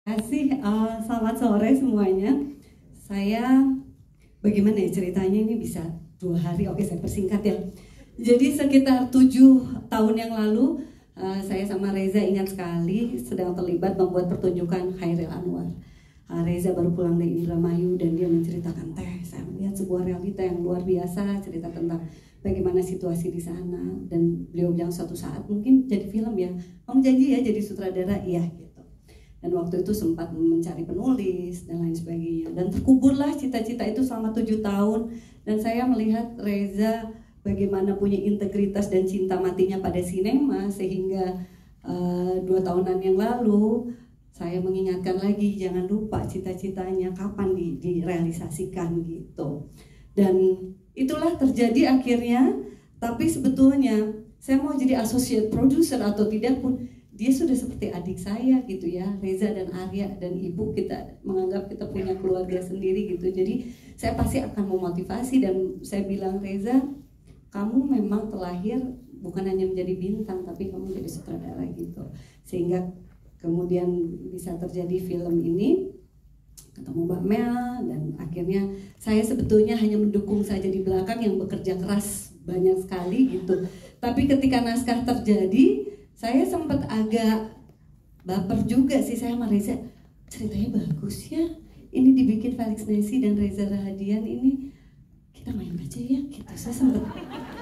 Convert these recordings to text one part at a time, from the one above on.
Kasih, selamat sore semuanya. Saya bagaimana ya ceritanya ini bisa 2 hari. Oke, saya persingkat ya. Jadi sekitar 7 tahun yang lalu saya sama Reza ingat sekali sedang terlibat membuat pertunjukan Khairil Anwar. Reza baru pulang dari Indramayu dan dia menceritakan, "Teh, saya melihat sebuah realita yang luar biasa, cerita tentang bagaimana situasi di sana." Dan beliau bilang suatu saat mungkin jadi film ya. Kamu janji ya jadi sutradara? Iya gitu. Dan waktu itu sempat mencari penulis dan lain sebagainya. Dan terkuburlah cita-cita itu selama 7 tahun. Dan saya melihat Reza bagaimana punya integritas dan cinta matinya pada sinema. Sehingga 2 tahunan yang lalu saya mengingatkan lagi, jangan lupa cita-citanya kapan direalisasikan gitu. Dan itulah terjadi akhirnya. Tapi sebetulnya saya mau jadi associate producer atau tidak pun, dia sudah seperti adik saya gitu ya. Reza dan Arya dan ibu, kita menganggap kita punya keluarga sendiri gitu. Jadi saya pasti akan memotivasi dan saya bilang, Reza, kamu memang terlahir bukan hanya menjadi bintang, tapi kamu jadi sutradara gitu. Sehingga kemudian bisa terjadi film ini, ketemu Mbak Mel, dan akhirnya saya sebetulnya hanya mendukung saja di belakang yang bekerja keras banyak sekali gitu. Tapi ketika naskah terjadi, saya sempat agak baper juga sih saya sama Reza. Ceritanya bagus ya, ini dibikin Felix Nesi dan Reza Rahadian, ini kita main aja ya gitu. Saya sempat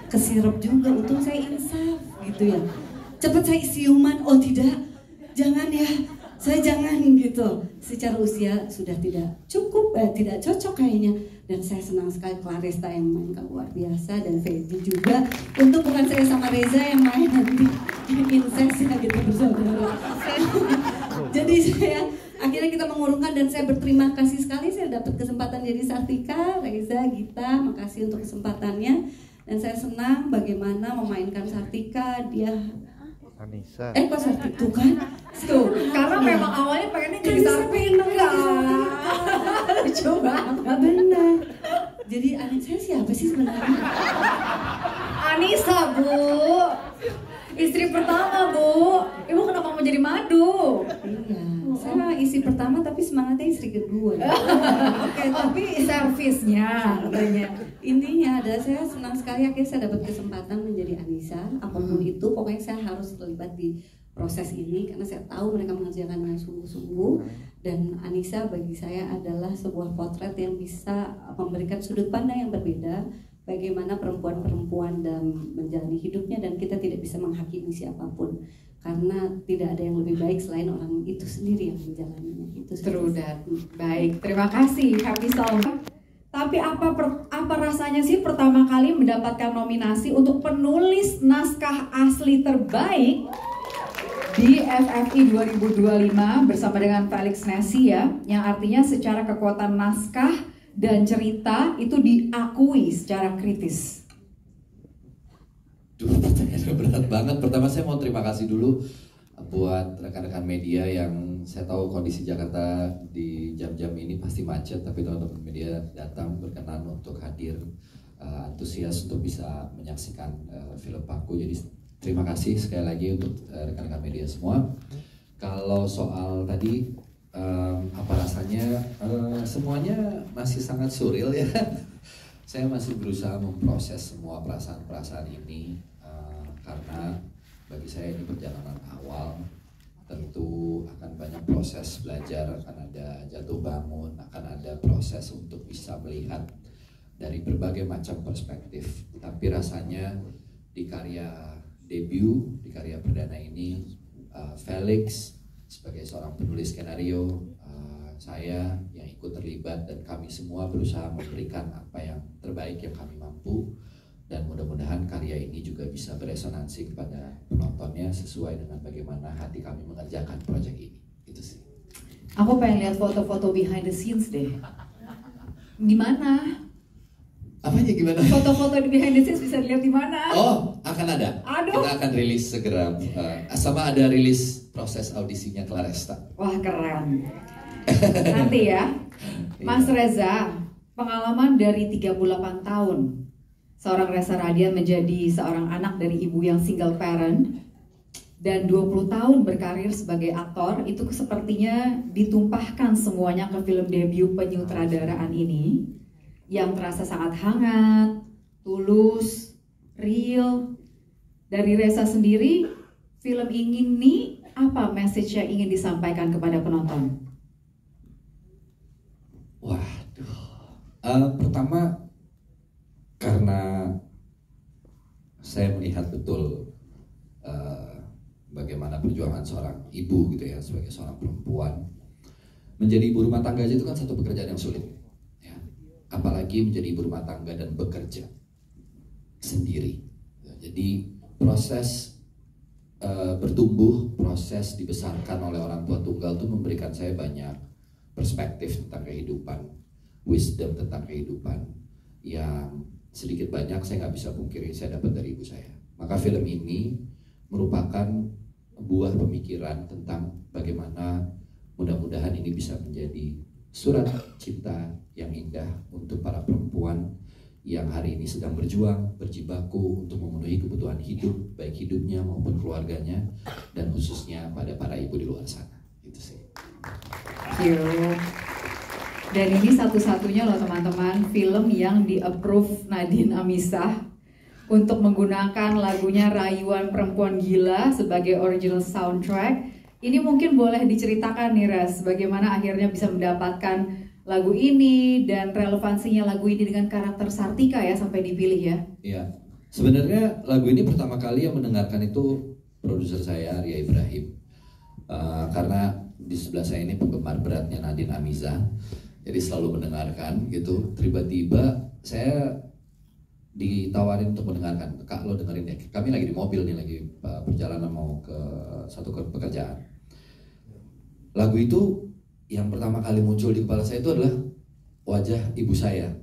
kesirep juga, untung saya insaf gitu ya. Cepat saya siuman, oh tidak, jangan ya, saya jangan gitu. Secara usia sudah tidak cukup, tidak cocok kayaknya. Dan saya senang sekali Claresta yang mainkan luar biasa, dan Fedi juga. Untuk bukan saya sama Reza yang main nanti incest ya gitu bersaudara. Jadi saya akhirnya kita mengurungkan, dan saya berterima kasih sekali saya dapat kesempatan jadi Sartika. Reza, Gita, makasih untuk kesempatannya. Dan saya senang bagaimana memainkan Sartika. Dia Anissa. Kok Sartika tuh kan? Tuh, karena memang awalnya pengennya jadi Sartika. Lucu banget. Benar. Jadi anak saya siapa sih sebenarnya? Anissa, Bu. Istri pertama, Bu. Ibu kenapa mau jadi madu? Iya, saya istri pertama tapi semangatnya istri kedua. Oke, tapi servisnya katanya. Intinya ada, saya senang sekali akhirnya saya dapat kesempatan menjadi Anissa. Apapun itu, pokoknya saya harus terlibat di proses ini karena saya tahu mereka mengerjakan dengan sungguh-sungguh. Dan Anissa bagi saya adalah sebuah potret yang bisa memberikan sudut pandang yang berbeda bagaimana perempuan-perempuan dalam menjalani hidupnya, dan kita tidak bisa menghakimi siapapun karena tidak ada yang lebih baik selain orang itu sendiri yang menjalaninya. Itu True that. Baik, terima kasih Happy Salma. Tapi apa rasanya sih pertama kali mendapatkan nominasi untuk penulis naskah asli terbaik di FFI 2025 bersama dengan Felix Nesi ya, yang artinya secara kekuatan naskah dan cerita itu diakui secara kritis. Duh, pertanyaannya berat banget. Pertama saya mau terima kasih dulu buat rekan-rekan media yang saya tahu kondisi Jakarta di jam-jam ini pasti macet, tapi teman-teman media datang berkenan untuk hadir, antusias untuk bisa menyaksikan film Paku. Jadi terima kasih sekali lagi untuk rekan-rekan media semua. Kalau soal tadi apa rasanya, semuanya masih sangat surreal ya. Saya masih berusaha memproses semua perasaan-perasaan ini karena bagi saya ini perjalanan awal. Tentu akan banyak proses belajar, akan ada jatuh bangun, akan ada proses untuk bisa melihat dari berbagai macam perspektif. Tapi rasanya di karya debut, di karya perdana ini, Felix sebagai seorang penulis skenario, saya yang ikut terlibat, dan kami semua berusaha memberikan apa yang terbaik yang kami mampu, dan mudah-mudahan karya ini juga bisa beresonansi kepada penontonnya sesuai dengan bagaimana hati kami mengerjakan proyek ini. Itu sih. Aku pengen lihat foto-foto behind the scenes deh. Gimana? Apanya gimana? Foto-foto di behind the scenes bisa dilihat di mana? Oh, akan ada. Aduh. Kita akan rilis segera. Sama ada rilis proses audisinya Claresta. Wah, keren. Nanti ya. Mas Reza, pengalaman dari 38 tahun seorang Reza Radian menjadi seorang anak dari ibu yang single parent, dan 20 tahun berkarir sebagai aktor itu sepertinya ditumpahkan semuanya ke film debut penyutradaraan ini yang terasa sangat hangat, tulus, real. Dari Reza sendiri, film ini apa message yang ingin disampaikan kepada penonton? Waduh, pertama karena saya melihat betul bagaimana perjuangan seorang ibu gitu ya, sebagai seorang perempuan menjadi ibu rumah tangga itu kan satu pekerjaan yang sulit ya. Apalagi menjadi ibu rumah tangga dan bekerja sendiri ya. Jadi proses bertumbuh, proses dibesarkan oleh orang tua tunggal itu memberikan saya banyak perspektif tentang kehidupan, wisdom tentang kehidupan yang sedikit banyak saya nggak bisa pungkiri saya dapat dari ibu saya. Maka film ini merupakan buah pemikiran tentang bagaimana mudah-mudahan ini bisa menjadi surat cinta yang indah untuk para perempuan yang hari ini sedang berjuang, berjibaku untuk memenuhi kebutuhan hidup, baik hidupnya maupun keluarganya, dan khususnya pada para ibu di luar sana. Itu sih. Thank you. Dan ini satu-satunya loh teman-teman film yang di-approve Nadine Amizah untuk menggunakan lagunya Rayuan Perempuan Gila sebagai original soundtrack. Ini mungkin boleh diceritakan nih Res, bagaimana akhirnya bisa mendapatkan lagu ini dan relevansinya lagu ini dengan karakter Sartika ya sampai dipilih ya. Iya, sebenarnya lagu ini pertama kali yang mendengarkan itu produser saya Arya Ibrahim. Karena di sebelah saya ini penggemar beratnya Nadine Amizah, jadi selalu mendengarkan gitu. Tiba-tiba saya ditawarin untuk mendengarkan, Kak lo dengerin deh, kami lagi di mobil nih, lagi perjalanan mau ke satu pekerjaan. Lagu itu yang pertama kali muncul di kepala saya itu adalah wajah ibu saya,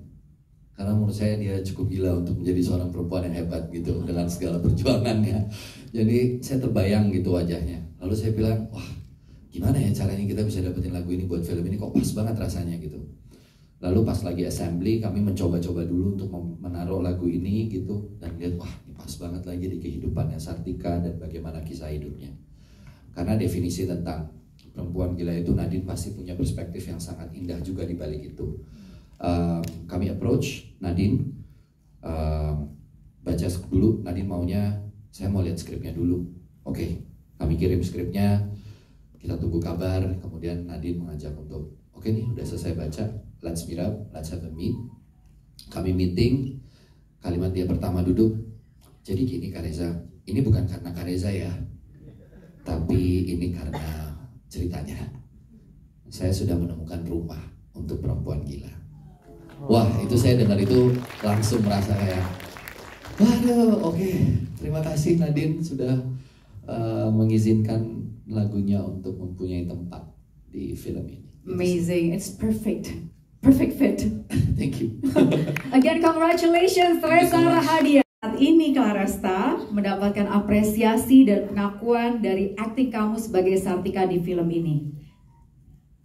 karena menurut saya dia cukup gila untuk menjadi seorang perempuan yang hebat gitu dengan segala perjuangannya. Jadi saya terbayang gitu wajahnya. Lalu saya bilang, wah gimana ya caranya kita bisa dapetin lagu ini buat film ini, kok pas banget rasanya gitu. Lalu pas lagi assembly kami mencoba-coba dulu untuk menaruh lagu ini gitu, dan lihat wah ini pas banget lagi di kehidupannya Sartika dan bagaimana kisah hidupnya. Karena definisi tentang perempuan gila itu Nadine pasti punya perspektif yang sangat indah juga di balik itu. Kami approach Nadine, baca dulu, Nadine maunya saya mau lihat skripnya dulu. Oke, kami kirim skripnya, kita tunggu kabar, kemudian Nadine mengajak untuk oke nih udah selesai baca, let's meet up, let's have a meet. Kami meeting, kalimat dia pertama duduk, jadi gini Kak Reza, ini bukan karena Kak Reza ya, tapi ini karena ceritanya. Saya sudah menemukan rumah untuk perempuan gila. Wah itu saya dengar itu langsung merasa kayak, waduh oke, terima kasih Nadine sudah mengizinkan lagunya untuk mempunyai tempat di film ini. Amazing, it's perfect. Perfect fit. Thank you. Again, congratulations Reza Rahadian. Saat ini Claresta mendapatkan apresiasi dan pengakuan dari akting kamu sebagai Sartika di film ini.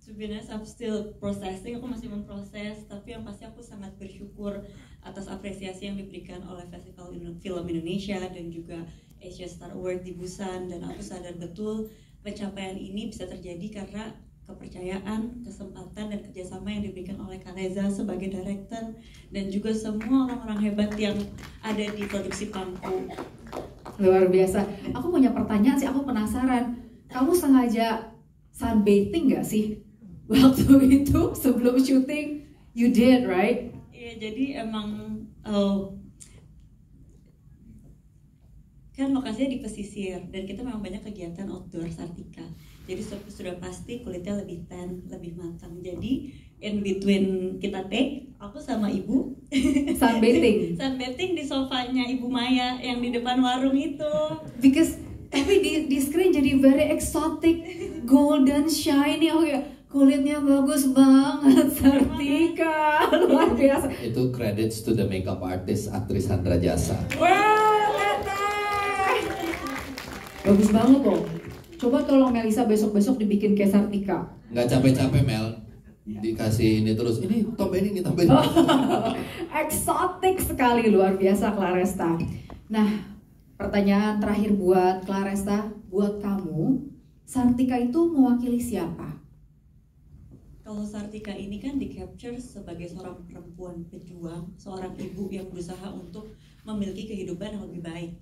To be honest, I'm still processing, aku masih memproses, tapi yang pasti aku sangat bersyukur atas apresiasi yang diberikan oleh Festival Film Indonesia dan juga Asia Star Award di Busan, dan aku sadar betul pencapaian ini bisa terjadi karena kepercayaan, kesempatan, dan kerjasama yang diberikan oleh Kak Reza sebagai director dan juga semua orang-orang hebat yang ada di produksi Pangku. Luar biasa. Aku punya pertanyaan sih, aku penasaran. Kamu sengaja sunbathing nggak sih waktu itu sebelum syuting? You did, right? Iya, jadi emang kan lokasinya di pesisir dan kita memang banyak kegiatan outdoor Sartika. Jadi sudah pasti kulitnya lebih tan, lebih matang. Jadi in between kita take, aku sama ibu sunbathing. Sunbathing di sofanya Ibu Maya yang di depan warung itu. Because tapi di screen jadi very exotic, golden shiny. Oh ya, kulitnya bagus banget Sartika. Luar biasa. Itu credits to the makeup artist, aktris Handra Jasa. Wow, bagus banget loh. Coba tolong Melisa besok-besok dibikin kayak Sartika. Nggak capek-capek Mel, dikasih ini terus, ini tambahin ini, tambahin ini. Eksotik sekali, luar biasa Claresta. Nah, pertanyaan terakhir buat Claresta, buat kamu, Sartika itu mewakili siapa? Kalau Sartika ini kan di-capture sebagai seorang perempuan pejuang, seorang ibu yang berusaha untuk memiliki kehidupan yang lebih baik.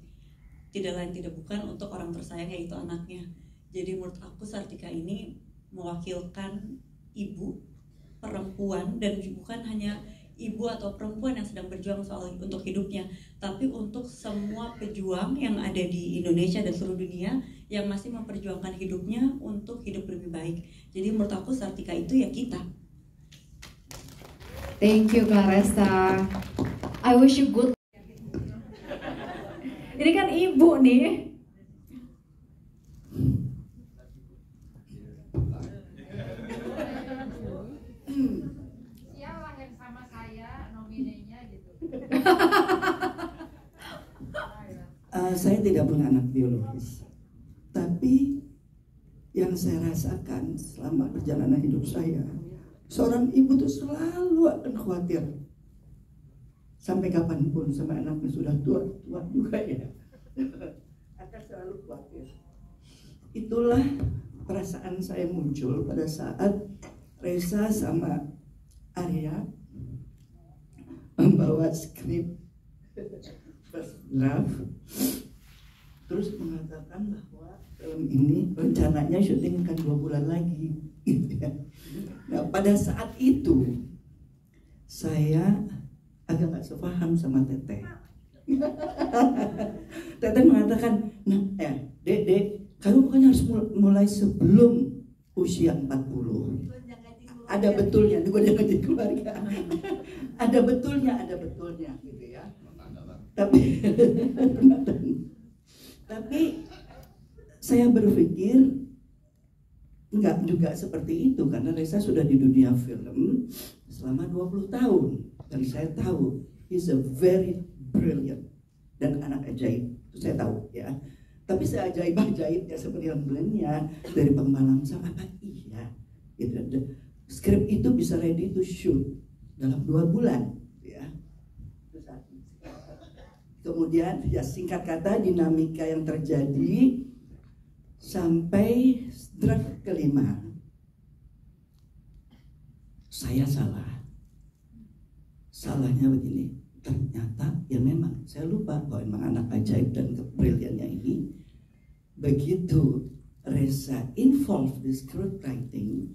Tidak lain tidak bukan untuk orang tersayang yaitu anaknya. Jadi menurut aku Sartika ini mewakilkan ibu, perempuan, dan bukan hanya ibu atau perempuan yang sedang berjuang untuk hidupnya, tapi untuk semua pejuang yang ada di Indonesia dan seluruh dunia yang masih memperjuangkan hidupnya untuk hidup lebih baik. Jadi menurut aku Sartika itu ya kita. Thank you Claressa. I wish you good. Ini kan ibu nih. Saya tidak punya anak biologis, tapi yang saya rasakan selama perjalanan hidup saya, seorang ibu tuh selalu akan khawatir sampai kapanpun sama anaknya sudah tua juga ya, akan selalu khawatir. Itulah perasaan saya muncul pada saat Reza sama Arya membawa skrip first draft, terus mengatakan bahwa film ini rencananya syuting akan 2 bulan lagi. Nah pada saat itu saya agak gak sepaham sama Teteh. Teteh mengatakan, nah dek, kamu pokoknya harus mulai sebelum usia 40. Ada betulnya, gue jangan jadi keluarga. Ada betulnya gitu ya. Tapi saya berpikir enggak juga seperti itu, karena Reza sudah di dunia film selama 20 tahun dan saya tahu he's a very brilliant dan anak ajaib, itu saya tahu ya. Tapi seajaib-ajaib ya seperti yang bilangnya dari pemalam sama apa iya gitu. Skrip itu bisa ready to shoot dalam 2 bulan ya. Kemudian ya singkat kata dinamika yang terjadi sampai draft kelima. Saya salah. Salahnya begini, ternyata ya memang saya lupa bahwa memang anak ajaib dan kebriliannya ini begitu Reza involved di script writing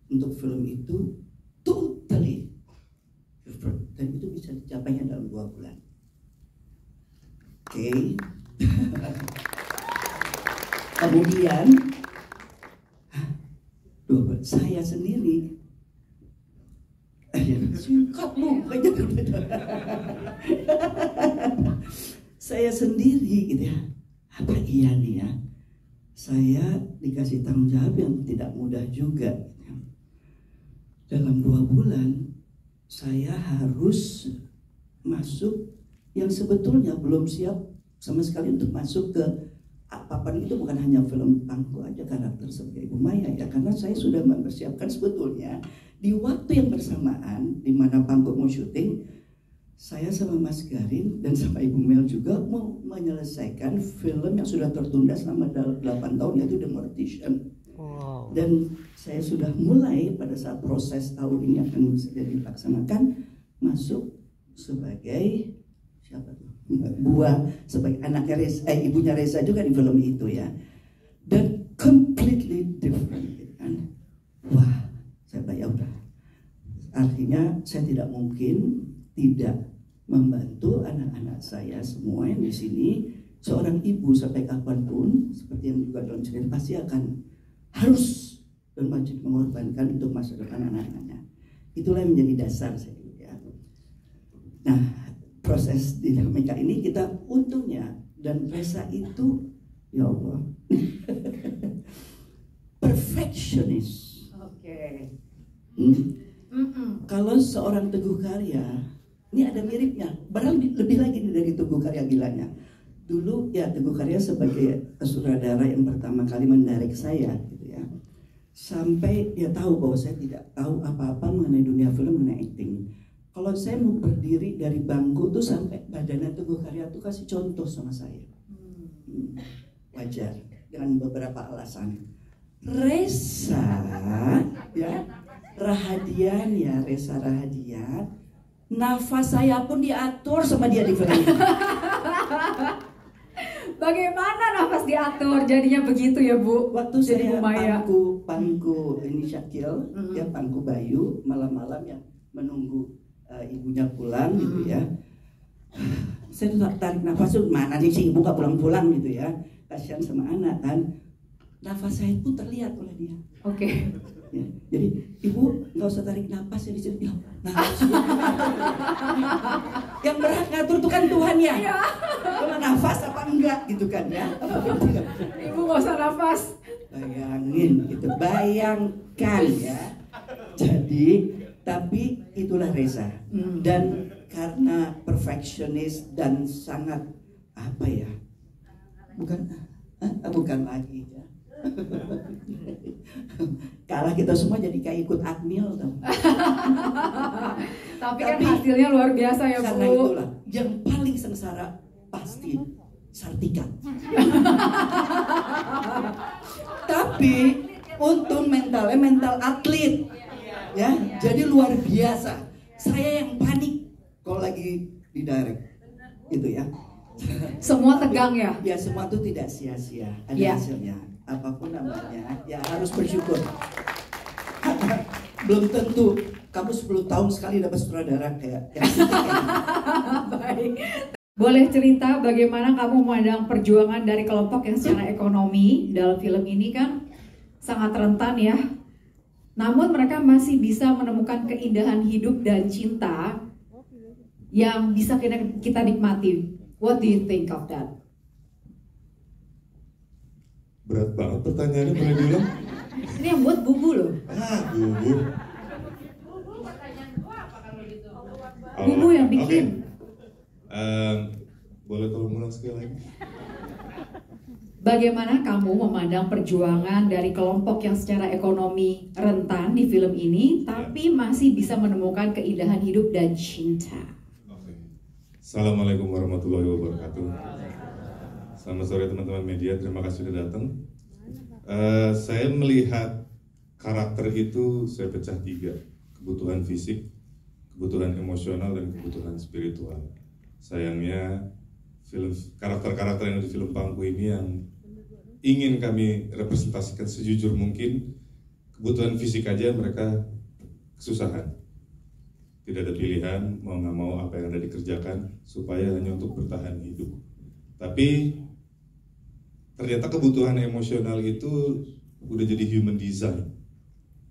untuk film itu totally different, dan itu bisa dicapainya dalam 2 bulan. Oke. Kemudian saya sendiri singkat lu saya sendiri gitu ya, apa iya nih ya, saya dikasih tanggung jawab yang tidak mudah juga. Dalam 2 bulan saya harus masuk yang sebetulnya belum siap sama sekali untuk masuk ke papan itu, bukan hanya film Pangku aja karakter sebagai Ibu Maya ya, karena saya sudah mempersiapkan sebetulnya di waktu yang bersamaan di mana Pangku mau syuting, saya sama Mas Garin dan sama Ibu Mel juga mau menyelesaikan film yang sudah tertunda selama 8 tahun, yaitu The Mortician. Wow. Dan saya sudah mulai pada saat proses tahun ini akan bisa dilaksanakan masuk sebagai siapa tuh? Buah, sebagai anaknya Reza, ibunya Reza juga di film itu ya. Dan completely different kan. Wah, saya bayar udah. Artinya saya tidak mungkin tidak membantu anak-anak saya semua yang di sini. Seorang ibu sampai kapanpun seperti yang juga dalam cerita pasti akan harus dan wajib mengorbankan untuk masa depan anak-anaknya. Itulah yang menjadi dasar saya ya. Nah, proses dinamika ini kita untungnya, dan Reza itu ya Allah perfectionist. Oke. Kalau seorang Teguh Karya, ini ada miripnya, barang lebih lagi dari Teguh Karya gilanya. Dulu ya Teguh Karya sebagai sutradara yang pertama kali mendirect saya gitu ya, sampai dia tahu bahwa saya tidak tahu apa-apa mengenai dunia film, mengenai acting. Kalau saya mau berdiri dari bangku tuh sampai badannya Teguh Karya tuh kasih contoh sama saya. Wajar. dengan beberapa alasan. Reza, ya, Rahadian ya, Reza Rahadian, nafas saya pun diatur sama dia di film ini. Bagaimana nafas diatur jadinya begitu ya Bu? Waktu Jadi saya Bu Maya. pangku ini Syakil, ya pangku Bayu, malam-malam yang menunggu ibunya pulang gitu ya. Saya tuh tarik nafas tuh, mana nih si ibu gak pulang-pulang gitu ya, kasihan sama anak kan. Nafas saya pun terlihat oleh dia. Oke. Ya, jadi ibu nggak usah tarik nafas ya di sini. Yang berhak ngatur tuh kan Tuhan ya. Cuma nafas apa enggak gitu kan ya. Ibu nggak usah nafas. Bayangin gitu, bayangkan ya. Jadi tapi itulah Reza. Dan karena perfeksionis dan sangat apa ya? Bukan lagi ya. Kalah kita semua jadi kayak ikut Akmil tuh. Tapi kan hasilnya luar biasa ya Bu. Karena itulah yang paling sengsara pasti Sartika. Tapi untung mentalnya mental atlet, ya. Jadi luar biasa. Saya yang panik kalau lagi di direct, gitu ya. Semua tegang ya. Ya semua itu tidak sia-sia, ada Ya. hasilnya. Apapun namanya, ya harus bersyukur. Belum tentu kamu 10 tahun sekali dapat sutradara kayak yang Baik. Boleh cerita bagaimana kamu memandang perjuangan dari kelompok yang secara ekonomi dalam film ini kan sangat rentan ya. Namun mereka masih bisa menemukan keindahan hidup dan cinta yang bisa kita nikmati. What do you think of that? Berat banget pertanyaannya, boleh diulang? Ini yang buat Bubu loh. Bubu. Bubu yang bikin. Boleh tolong ulang sekali lagi? Bagaimana kamu memandang perjuangan dari kelompok yang secara ekonomi rentan di film ini, tapi masih bisa menemukan keindahan hidup dan cinta? Oke. Assalamualaikum warahmatullahi wabarakatuh. Selamat sore teman-teman media, terima kasih sudah datang. Saya melihat karakter itu saya pecah 3, kebutuhan fisik, kebutuhan emosional, dan kebutuhan spiritual. Sayangnya karakter-karakter yang ada di film Pangku ini yang ingin kami representasikan sejujur mungkin, kebutuhan fisik aja mereka kesusahan. Tidak ada pilihan, mau nggak mau apa yang ada dikerjakan supaya hanya untuk bertahan hidup. Tapi ternyata kebutuhan emosional itu udah jadi human design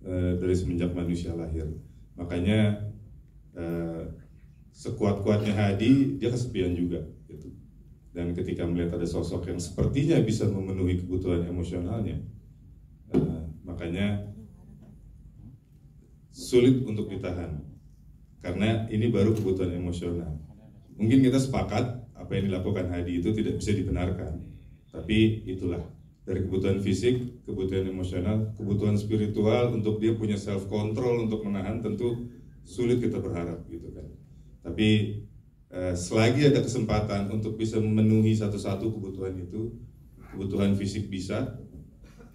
dari semenjak manusia lahir. Makanya sekuat-kuatnya Hadi, dia kesepian juga gitu. Dan ketika melihat ada sosok yang sepertinya bisa memenuhi kebutuhan emosionalnya, makanya sulit untuk ditahan. Karena ini baru kebutuhan emosional. Mungkin kita sepakat apa yang dilakukan Hadi itu tidak bisa dibenarkan. Tapi itulah, dari kebutuhan fisik, kebutuhan emosional, kebutuhan spiritual untuk dia punya self control untuk menahan, tentu sulit kita berharap gitu kan. Tapi selagi ada kesempatan untuk bisa memenuhi satu-satu kebutuhan itu, kebutuhan fisik bisa,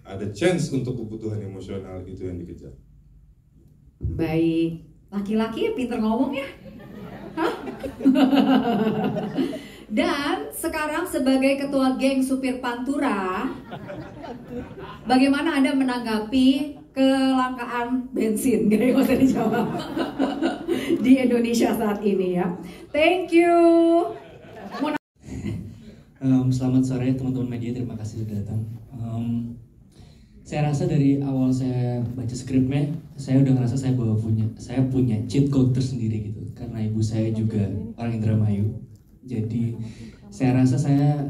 ada chance untuk kebutuhan emosional itu yang dikejar. Baik, laki-laki ya pinter ngomong ya. Hah? Dan sekarang sebagai ketua geng supir Pantura, bagaimana Anda menanggapi kelangkaan bensin? Gak usah dijawab. Di Indonesia saat ini ya. Thank you. Selamat sore teman-teman media, terima kasih sudah datang. Saya rasa dari awal saya baca skripnya, saya udah ngerasa saya punya cheat code tersendiri gitu. Karena ibu saya juga orang Indramayu. Jadi saya rasa saya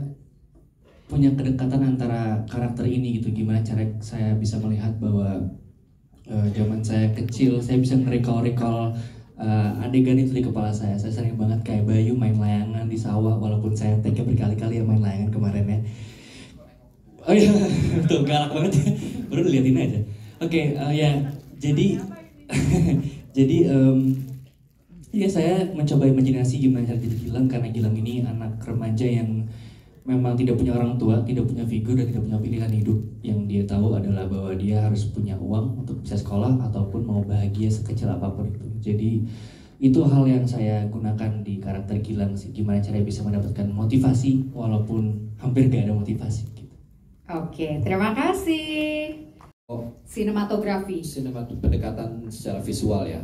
punya kedekatan antara karakter ini gitu. Gimana cara saya bisa melihat bahwa zaman saya kecil saya bisa nge-recall adegan itu di kepala saya. Saya sering banget kayak Bayu main layangan di sawah, walaupun saya take berkali-kali ya main layangan kemarin ya. Oh iya, betul, galak banget ya. Baru liatin aja. Oke, ya, jadi ya saya mencoba imajinasi gimana cara jadi Gilang, karena Gilang ini anak remaja yang memang tidak punya orang tua, tidak punya figur dan tidak punya pilihan hidup. Yang dia tahu adalah bahwa dia harus punya uang untuk bisa sekolah ataupun mau bahagia sekecil apapun itu. Jadi itu hal yang saya gunakan di karakter Gilang sih, gimana caranya bisa mendapatkan motivasi walaupun hampir gak ada motivasi gitu. Oke, terima kasih. Sinematografi. Pendekatan secara visual ya.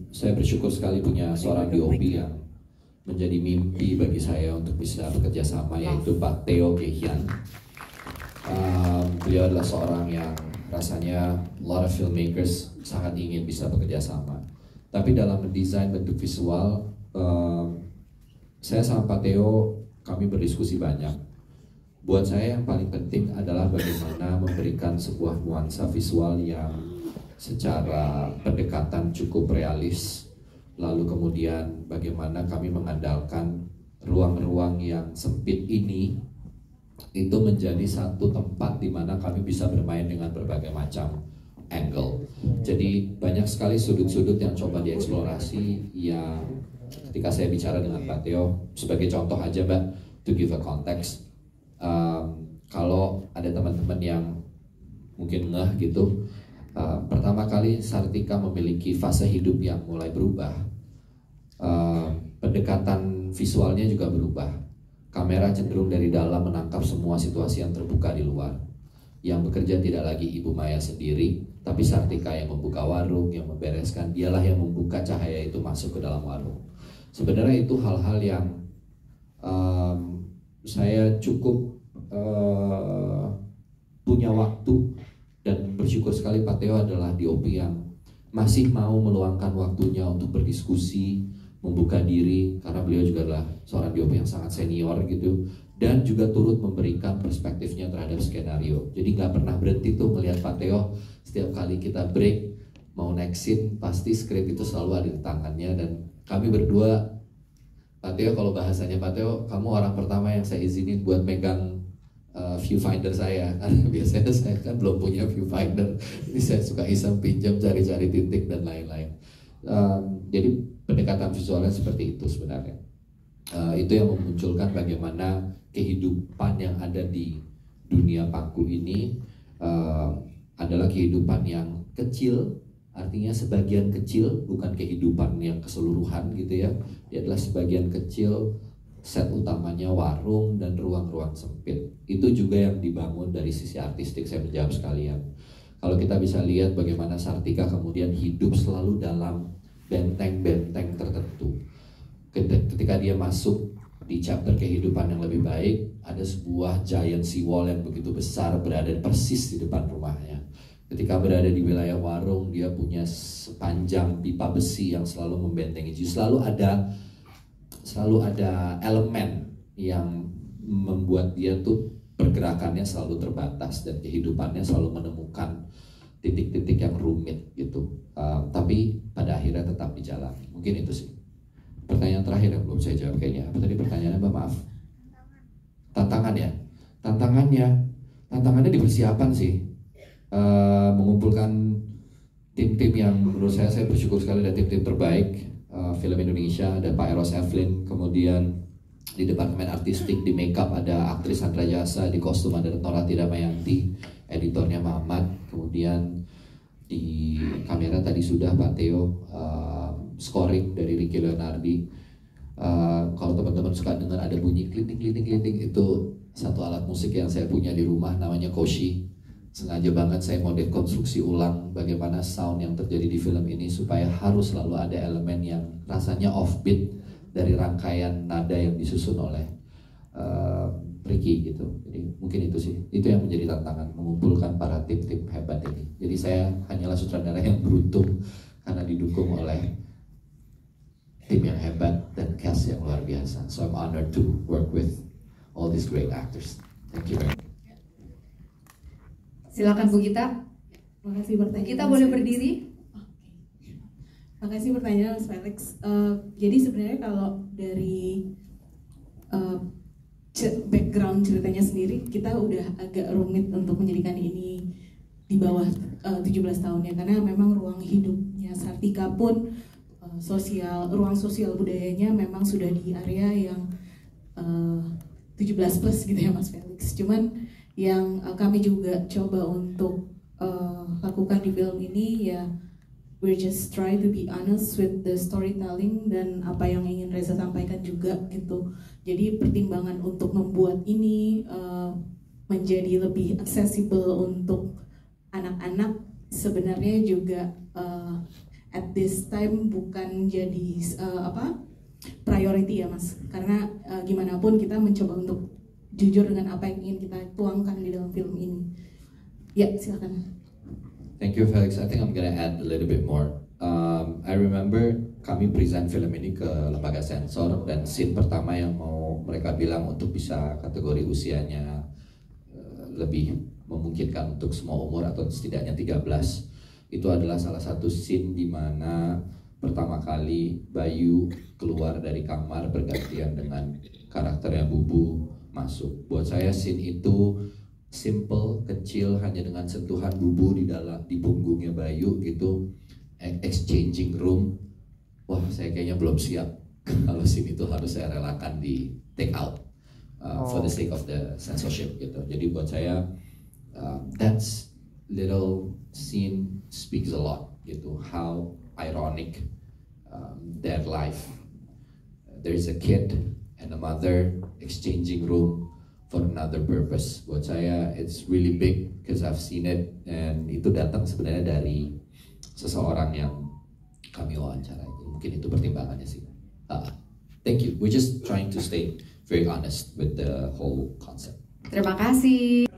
Saya bersyukur sekali punya seorang DOP yang menjadi mimpi bagi saya untuk bisa bekerja sama, yaitu Pak Theo Gehian. Beliau adalah seorang yang rasanya a lot of filmmakers sangat ingin bisa bekerja sama. Tapi dalam mendesain bentuk visual, saya sama Pak Theo, kami berdiskusi banyak. Buat saya yang paling penting adalah bagaimana memberikan sebuah nuansa visual yang secara pendekatan cukup realis. Lalu kemudian bagaimana kami mengandalkan ruang-ruang yang sempit ini itu menjadi satu tempat di mana kami bisa bermain dengan berbagai macam angle. Jadi banyak sekali sudut-sudut yang coba dieksplorasi yang ketika saya bicara dengan Pak Theo, sebagai contoh aja Mbak, to give a context, kalau ada teman-teman yang mungkin ngeh gitu, pertama kali Sartika memiliki fase hidup yang mulai berubah, pendekatan visualnya juga berubah. Kamera cenderung dari dalam menangkap semua situasi yang terbuka di luar. Yang bekerja tidak lagi Ibu Maya sendiri, tapi Sartika yang membuka warung, yang membereskan, dialah yang membuka cahaya itu masuk ke dalam warung. Sebenarnya itu hal-hal yang saya cukup punya waktu dan bersyukur sekali Pak Theo adalah DOP yang masih mau meluangkan waktunya untuk berdiskusi, membuka diri, karena beliau juga adalah seorang DOP yang sangat senior gitu, dan juga turut memberikan perspektifnya terhadap skenario. Jadi nggak pernah berhenti tuh melihat Pak Theo. Setiap kali kita break mau next scene, pasti skrip itu selalu ada di tangannya. Dan kami berdua, Pak Theo, kalau bahasanya Pak Theo, kamu orang pertama yang saya izinin buat megang viewfinder saya, karena biasanya saya kan belum punya viewfinder. Ini saya suka iseng pinjam, cari-cari titik dan lain-lain. Jadi pendekatan visualnya seperti itu sebenarnya. Itu yang memunculkan bagaimana kehidupan yang ada di dunia pangku ini adalah kehidupan yang kecil, artinya sebagian kecil, bukan kehidupan yang keseluruhan gitu ya. Dia adalah sebagian kecil, set utamanya warung dan ruang-ruang sempit. Itu juga yang dibangun dari sisi artistik, saya menjawab sekalian. Kalau kita bisa lihat bagaimana Sartika kemudian hidup selalu dalam benteng-benteng tertentu. Ketika dia masuk di chapter kehidupan yang lebih baik, ada sebuah giant seawall yang begitu besar berada persis di depan rumahnya. Ketika berada di wilayah warung, dia punya sepanjang pipa besi yang selalu membentengi. Jadi selalu ada elemen yang membuat dia tuh pergerakannya selalu terbatas dan kehidupannya selalu menemukan titik-titik yang rumit gitu. Tapi pada akhirnya tetap dijalani. Mungkin itu sih. Pertanyaan terakhir yang belum saya jawab kayaknya. Apa tadi pertanyaannya Mbak? Maaf. Tantangan ya? Tantangannya di persiapan sih. Mengumpulkan tim-tim yang menurut saya bersyukur sekali ada tim-tim terbaik film Indonesia. Ada Pak Eros Evelyn, kemudian di departemen artistik, di makeup ada aktris Sandra Jasa, di kostum ada Nora Tidamayanti, editornya Mamat, kemudian di kamera tadi sudah Pak Theo, scoring dari Ricky Leonardi. Kalau teman-teman suka dengar ada bunyi kliting, itu satu alat musik yang saya punya di rumah, namanya Koshi. Sengaja banget saya mau dekonstruksi ulang bagaimana sound yang terjadi di film ini supaya harus selalu ada elemen yang rasanya offbeat dari rangkaian nada yang disusun oleh Ricky gitu. Jadi mungkin itu sih, itu yang menjadi tantangan, mengumpulkan para tim-tim hebat ini. Jadi saya hanyalah sutradara yang beruntung karena didukung oleh tim yang hebat dan cast yang luar biasa. So I'm honored to work with all these great actors. Thank you very much. Silakan Bu Gita. Makasih pertanyaan. Kita boleh berdiri? Makasih pertanyaan Mas Felix. Jadi sebenarnya kalau dari background ceritanya sendiri, kita udah agak rumit untuk menjadikan ini di bawah 17 tahun ya, karena memang ruang hidupnya Sartika pun ruang sosial budayanya memang sudah di area yang 17 plus gitu ya Mas Felix. Cuman yang kami juga coba untuk lakukan di film ini ya, we're just try to be honest with the storytelling dan apa yang ingin Reza sampaikan juga gitu. Jadi pertimbangan untuk membuat ini menjadi lebih accessible untuk anak-anak sebenarnya juga at this time bukan jadi priority ya Mas, karena gimana pun kita mencoba untuk jujur dengan apa yang ingin kita tuangkan di dalam film ini. Ya, silakan. Thank you Felix. I think I'm gonna add a little bit more. I remember kami present film ini ke lembaga sensor dan scene pertama yang mau mereka bilang untuk bisa kategori usianya lebih memungkinkan untuk semua umur atau setidaknya 13, itu adalah salah satu scene di mana pertama kali Bayu keluar dari kamar bergantian dengan karakternya Bubu masuk. Buat saya scene itu simple, kecil, hanya dengan sentuhan Bubu di punggungnya Bayu gitu, exchanging room. Wah, saya kayaknya belum siap kalau scene itu harus saya relakan di take out for the sake of the censorship gitu. Jadi buat saya that's little scene speaks a lot gitu, how ironic their life. There is a kid and a mother exchanging room for another purpose. Buat saya it's really big because I've seen it, and itu datang sebenarnya dari seseorang yang kami wawancarai. Mungkin itu pertimbangannya sih. Thank you. We're just trying to stay very honest with the whole concept. Terima kasih.